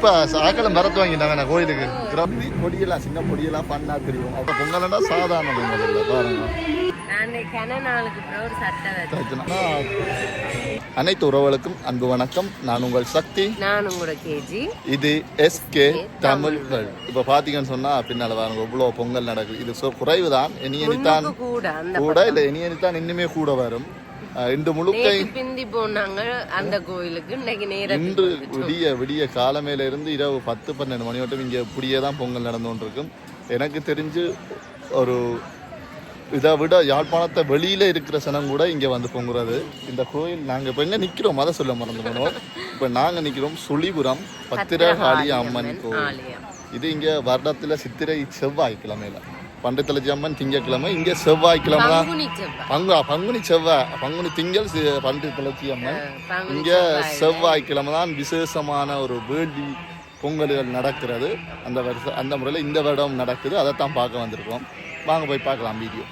இப்போ ஆக்களும் பரத்து வாங்கிட்டாங்க கோயிலுக்கு கிரம்பி பொடியெல்லாம் சின்ன பொடியெல்லாம் பண்ணா தெரியும். அப்போ பொங்கல்னா சாதாரண பொங்கல் இல்லை பாருங்க. அனைத்து உறவுகளுக்கும் அன்பு வணக்கம். நான் உங்கள் சக்தி, நான் உங்களோட கேஜி. இது SK தமிழ் வேர்ல்ட். இப்போ பார்த்தீங்கன்னு சொன்னா பின்னால பாருங்க இவ்வளோ பொங்கல் நடக்குது. இது குறைவு தான், இனியனித்தான் கூட இல்லை, இனியனித்தான் இன்னுமே கூட வரும். இன்று முழுக்க பிந்தி போனாங்க அந்த கோயிலுக்கு. இன்று விடிய காலமேல இருந்து இரவு 10-12 மணி மட்டும் இங்கே இப்படியே தான் பொங்கல் நடந்து கொண்டிருக்கும். எனக்கு தெரிஞ்சு ஒரு இதை விட யாழ்ப்பாணத்தை வெளியில இருக்கிற சனம் கூட இங்கே வந்து பொங்குறது. இந்த கோயில் நாங்கள் இப்போ எங்கே நிற்கிறோம் அதை சொல்ல மறந்து போனோம். இப்போ நாங்கள் நிற்கிறோம் சுழிபுரம் பத்திரகாளி அம்மன் கோயில். இது இங்கே வருடத்தில் சித்திரை செவ்வாய்க்கிழமையில. பண்டித்தலச்சி அம்மன் திங்கக்கிழமை, இங்கே செவ்வாய்க்கிழமை தான் பங்குனி செவ்வாய், பங்குனி திங்கள் பண்டித்தலச்சி அம்மன். இங்கே செவ்வாய்க்கிழமை தான் விசேஷமான ஒரு வேள்வி பொங்கல்கள் நடக்கிறது. அந்த முறையில் இந்த வருடம் நடக்குது. அதைத்தான் பார்க்க வந்திருக்கோம். வாங்க போய் பார்க்கலாம் வீடியோ.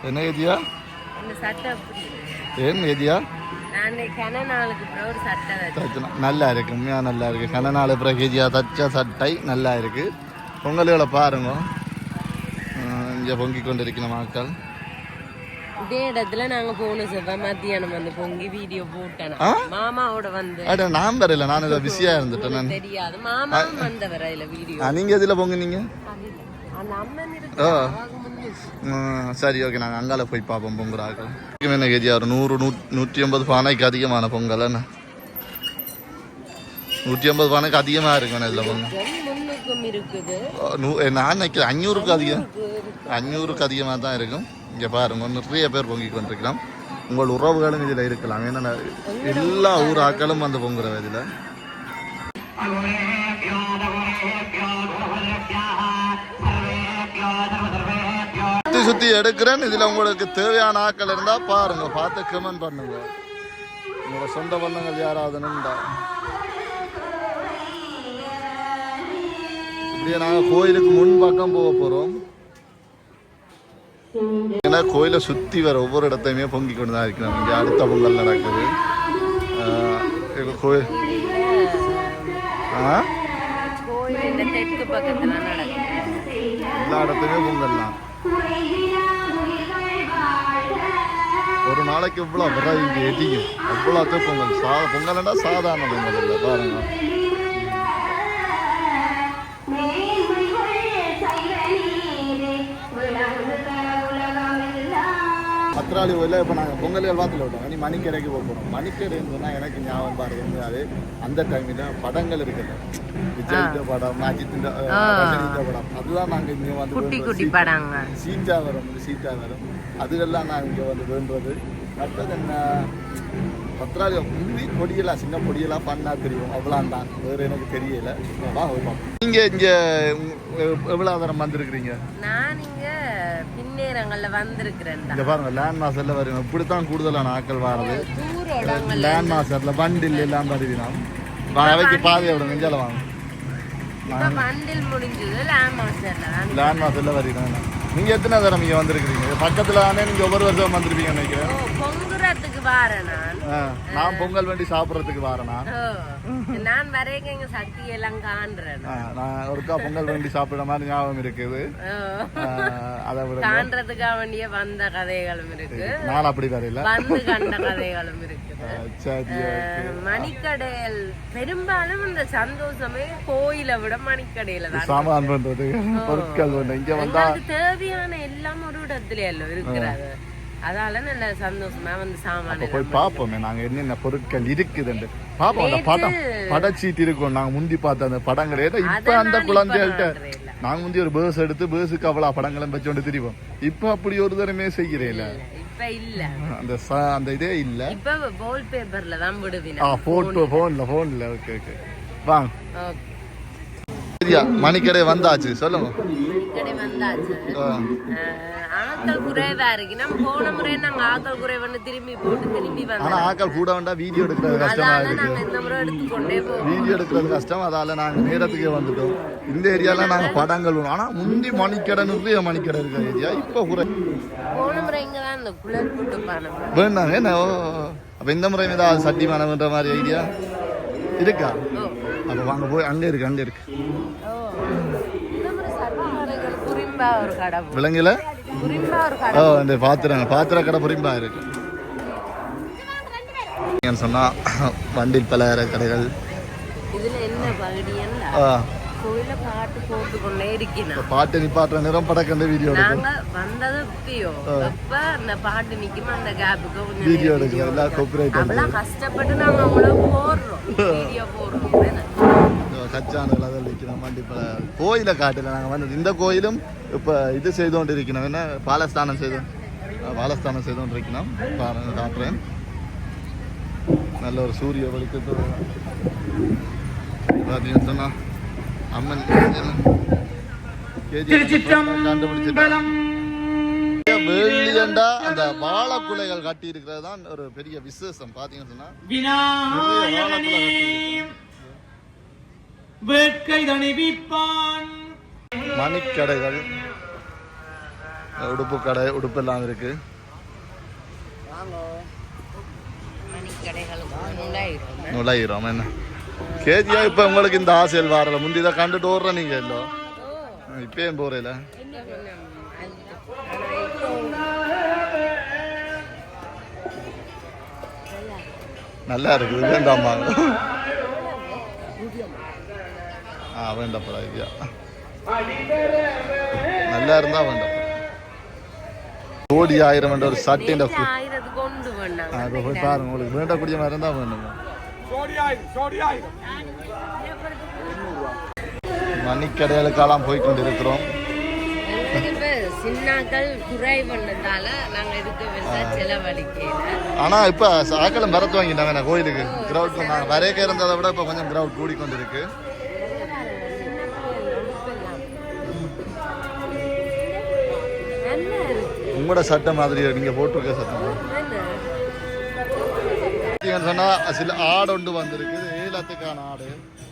என்ன ஏதியா? ஏன் ஏதியா? நல்லா இருக்கு, உண்மையாக நல்லா இருக்கு. கனநாள் பிரகேஜியா தச்ச சட்டை நல்லா இருக்கு. பொங்கல்களை பாருங்க, இங்கே பொங்கி கொண்டு இருக்கிற மக்கள். இதே இடத்துல நாங்க போன செவ்வாய் மத்தியானம் வந்து பொங்கி வீடியோ போட்டேன் மாமாவோட வந்து. நான் வரல, நான் இதை பிஸியா இருந்துட்டேன். தெரியாது மாமா வந்தவர இல்ல வீடியோ. நீங்க எதுல பொங்குனீங்க? சரி, ஓகே, நாங்கள் அங்கால போய் பார்ப்போம் பொங்குறாக்கள். என்ன கேஜி ஒரு 100-150 பானைக்கு அதிகமான பொங்கல். என்ன 150 பானைக்கு அதிகமாக இருக்கும் இதில் பொங்கல். நான் நினைக்கிறேன் 500க்கு அதிகம், 500க்கு அதிகமாக தான் இருக்கும். இங்கே பாருங்க, நிறைய பேர் பொங்கி கொண்டிருக்கலாம். உங்கள் உறவுகளும் இதில் இருக்கலாம். ஏன்னா எல்லா ஊர் ஆக்களும் வந்து பொங்குற இதில். சுத்தி எடுக்கிறேன். இதுல உங்களுக்கு தேவையான ஆக்கள் இருந்தா பாருங்க, பார்த்து கமெண்ட் பண்ணுங்க. உங்களோட சொந்த பந்தங்கள் யாராவதுன்னா இப்படியே நாங்க கோயிலுக்கு முன்பக்கம் போக போறோம். ஏன்னா கோயிலை சுத்தி வர ஒவ்வொரு இடத்தையுமே பொங்கி கொண்டு தான் இருக்கிறோம். இங்க அடுத்த பொங்கல் நடக்குது. கோயில் எல்லா இடத்துலயுமே பொங்கல் தான். ஒரு நாளைக்கு இவ்வளோ விரைவி இங்கே எட்டியும் அவ்வளோத்தையும் பொங்கல். பொங்கல்னா சாதாரண பொங்கல் இல்லை பாருங்க. பத்திராளி கோயிலில் இப்போ நாங்கள் பொங்கல்கள் பார்த்துல விட்டோம். இனி மணிக்கடைக்கு போகிறோம். மணிக்கடைன்னு சொன்னால் எனக்கு ஞாபகம் பாருங்க, அது அந்த டைமில் படங்கள் இருக்குது. விஜய் படம், அஜித் படம், அதுதான் நாங்கள் இங்கே வந்து சீட்டா வரும். அதுக்கெல்லாம் நாங்கள் இங்கே வந்து வேண்டுறது. மற்றது என்ன பத்திராளி பொடியெல்லாம் சின்ன பொடியெல்லாம் பண்ணா தெரியும், அவ்வளோதான் தான், வேறு எனக்கு தெரியல. நீங்கள் இங்கே எவ்வளோ தரம் வந்திருக்கிறீங்க? நான் இங்கே பின்னேரங்களில் வந்திருக்கிறேன். இங்கே பாருங்க, லேண்ட் மாஸ்டரில் வருங்க. இப்படித்தான் கூடுதலான ஆக்கள் வர்றது. லேண்ட் மாஸ்டரில் வண்டில் எல்லாம் வருவினா அவைக்கு பாதையை விட நெஞ்சால வாங்க. வண்டில் முடிஞ்சது லேண்ட் மாஸ்டரில் வருவீங்க. நீங்கள் எத்தனை தரம் இங்கே வந்திருக்கிறீங்க? பக்கத்தில் தானே நீங்கள் ஒவ்வொரு வருஷம் வந்திருப்பீங்க நினைக்கிறேன். பொங்குறதுக்கு வாரேன் நான் பொங்கல் வண்டி சாப்பிட்றதுக்கு வாரேனா? நான் வரைக்கும் எங்க சக்தி எல்லாம் காண்றேன். நான் ஒருக்கா பொங்கல் வண்டி சாப்பிடுற மாதிரி ஞாபகம் இருக்குது. அதை விட காண்றதுக்காக வேண்டிய வந்த கதைகளும் இருக்கு. நான் அப்படி வரையில வந்து கண்ட கதைகளும் இருக்கு. மணிக்கடையில் பெரும்பாலும் இந்த சந்தோஷமே கோயிலை விட மணிக்கடையில தான் சாமான் பண்றது, பொருட்கள் இங்க வந்தா தேவையான எல்லாம் ஒரு இடத்துல எல்லாம் இருக்கிறது. அதால நல்ல சந்தோஷமா வந்து சாமான போய் பார்ப்போமே நாங்க என்னென்ன பொருட்கள் இருக்குதுன்னு பார்ப்போம். அந்த படம் படச்சீட்டு இருக்கும். நாங்க முந்தி பார்த்த அந்த படங்களே இப்ப அந்த குழந்தைகள்கிட்ட நாங்க முந்தி ஒரு பேர்ஸ் எடுத்து பேர்ஸுக்கு அவ்வளவு படங்களும் வச்சோண்டு திரிவோம். இப்ப அப்படி ஒரு தரமே செய்கிறேன். இப்ப இல்ல அந்த இதே இல்ல. இப்ப வால் பேப்பர்ல தான் விடுவீங்க. போன்ல ஓகே ஓகே வாங்க. மணிக்கடை வந்தாச்சு, சொல்லுங்க. ஆக்கள் குறைவா இருக்கு. நம்ம போன முறை நாங்க ஆக்கள் குறைவன்னு திரும்பி வந்தோம். ஆனா ஆக்கள் கூட வந்தா வீடியோ எடுக்கிறது கஷ்டமா இருக்கு. நாங்க இந்த முறை எடுத்துக்கொண்டே போறோம். வீடியோ எடுக்கிறது கஷ்டம். அதால நாங்க நேரத்துக்கே வந்துட்டோம். இந்த ஏரியால நாங்க படங்கள் ஆனா முந்தி மணிக்கடை நிறைய மணிக்கடை இருக்க ஏரியா. இப்ப குறை போன முறை இங்கதான் இந்த குளர் போட்டு பானம் வேணாங்க. என்ன அப்போ இந்த முறை ஏதாவது சட்டி மனம்ன்ற மாதிரி ஐடியா இருக்கா? ஓ அப்போ வாங்க போய் அங்கே இருக்கு ஓ இந்த மாதிரி சர்வாலைகள் புரிம்பா ஒரு கடை விலங்குல புரிம்பா ஒரு ஓ கடை அந்த பாத்திர கடை புரிம்பா இருக்கு சொன்னால் வண்டில் பலகார கடைகள். இதுல என்ன பகுதியல்ல கோயில பாட்டு போட்டு கொண்டே இருக்கணும். பாட்டு நிப்பாட்டுற நேரம் படக்கண்ட வீடியோ நாங்க வந்தது இப்பயோ எப்ப அந்த பாட்டு நிக்குமோ அந்த கேப்புக்கு வீடியோ எடுக்கிறோம் எல்லாம் காப்பிரைட் அவ்வளவு கஷ்டப்பட்டு நாங்க அவ்வளவு போடுறோம் வீடியோ போடுறோம். கச்சானுகள் அதில் இருக்கிறோம் வண்டி கோயிலை காட்டில் நாங்கள் வந்து இந்த கோயிலும் இப்போ இது செய்து கொண்டு இருக்கணும். என்ன பாலஸ்தானம் செய்து கொண்டு இருக்கணும். பாருங்க காட்டுறேன். நல்ல ஒரு சூரிய வெளிச்சத்தோடு பார்த்தீங்கன்னு சொன்னால் அம்மன் வெள்ளியண்டா அந்த வாழைக்குலைகள் கட்டி இருக்கிறது தான் ஒரு பெரிய விசேஷம். பார்த்தீங்கன்னு சொன்னா மணிக்கடைகள், உடுப்பு கடை, உடுப்பு எல்லாம் இருக்கு. நுழையிறோம் என்ன கேஜியா இப்ப உங்களுக்கு இந்த ஆசையில் வரல. முந்திதான் கண்டுட்டு ஓடுற நீங்க இல்லோ இப்பயும் போறேல. நல்லா இருக்குது வேண்டாமா? வேண்டப்படா ஐயா நல்லா இருந்தா வேண்டாம். கோடி 1000 என்ற ஒரு சட்டின் போய் பாருங்க. உங்களுக்கு வேண்டக்கூடிய மாதிரி இருந்தா வேணும். மணிக்கடைகளுக்கெல்லாம் போய்கொண்டு இருக்கிறோம். ஆனா இப்ப சாக்கலம் பரத்து வாங்கிட்டாங்க கோயிலுக்கு. கிரௌட் வரைக்க இருந்ததை விட இப்ப கொஞ்சம் கிரௌட் கூடிக்கொண்டு இருக்கு. உங்களோட சட்டை மாதிரி நீங்க போட்டிருக்க சட்டம் சொன்னா சில ஆடு ஒன்று வந்திருக்கு. ஏலத்துக்கான ஆடு.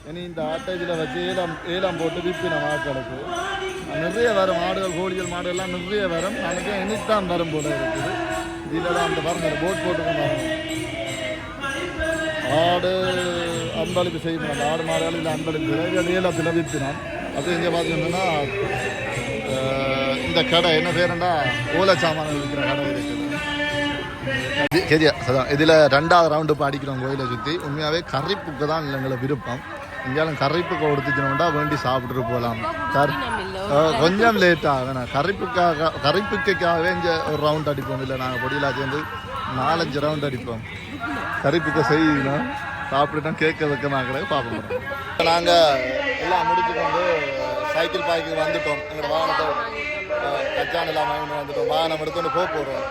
இனி இந்த ஆட்டை இதில் வச்சு ஏலம் போட்டு விற்பின ஆட்களுக்கு நிறைய வரும். ஆடுகள், கோழிகள், மாடுகள்லாம் நிறைய வரும். எனக்கு இனித்தான் வரும் போல இருக்குது. இதில் தான் அந்த பாருங்க போட் போட்டுக்கோங்க. ஆடு அன்பளிப்பு செய்யணும். அந்த ஆடு மாடுகள் இல்லை அன்பளிப்பு ஏலத்தில் விற்பினான். அது இங்கே பார்த்தீங்கன்னா இந்த கடை என்ன பேருண்டா ஓலை சாமான் விற்கிற கடை இருக்குது. கேரியா அதான் இதில் 2வது ரவுண்டு இப்போ அடிக்கிறோம் கோயிலை சுற்றி. உண்மையாகவே கறிப்புக்கு தான் எங்களை விருப்பம். எங்கேயாலும் கறிப்புக்கு கொடுத்துட்டோம்னா வேண்டி சாப்பிட்டுட்டு போகலாம். கொஞ்சம் லேட்டாக வேணாம். கறிப்புக்காகவே இங்கே ஒரு ரவுண்ட் அடிப்போம். இல்லை நாங்கள் பொடியெல்லாம் சேர்ந்து 4-5 ரவுண்ட் அடிப்போம். கறிப்புக்க செய்யணும் சாப்பிட்டுட்டோம். கேட்க வைக்கமாக கூட பார்ப்போம். நாங்கள் எல்லாம் முடிச்சுக்கொண்டு சைக்கிள் பார்க்கு வந்துட்டோம். எங்களோட வாகனத்தை கச்சான் எல்லாம் வாங்கிட்டு வந்துட்டோம். வாகனம் எடுத்துட்டு போக போகிறோம்.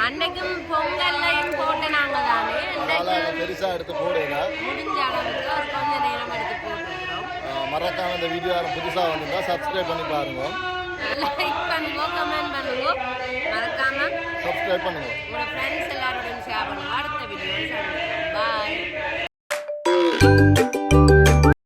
அன்னைக்கும் பொங்கல்லையும் போட்டு நாங்க தானே பெருசா எடுத்து போடுங்க. முடிஞ்ச அளவுக்கு ஒரு கொஞ்ச நேரம் எடுத்து போட்டுக்கிறோம். மறக்காம இந்த வீடியோ புதுசா வந்திருந்தா சப்ஸ்கிரைப் பண்ணி பாருங்க. லைக் பண்ணுங்க, கமெண்ட் பண்ணுங்க, மறக்காம சப்ஸ்கிரைப் பண்ணுங்க. உங்க ஃப்ரெண்ட்ஸ் எல்லாரோடையும் ஷேர் பண்ணுங்க. அடுத்த வீடியோல சந்திப்போம்.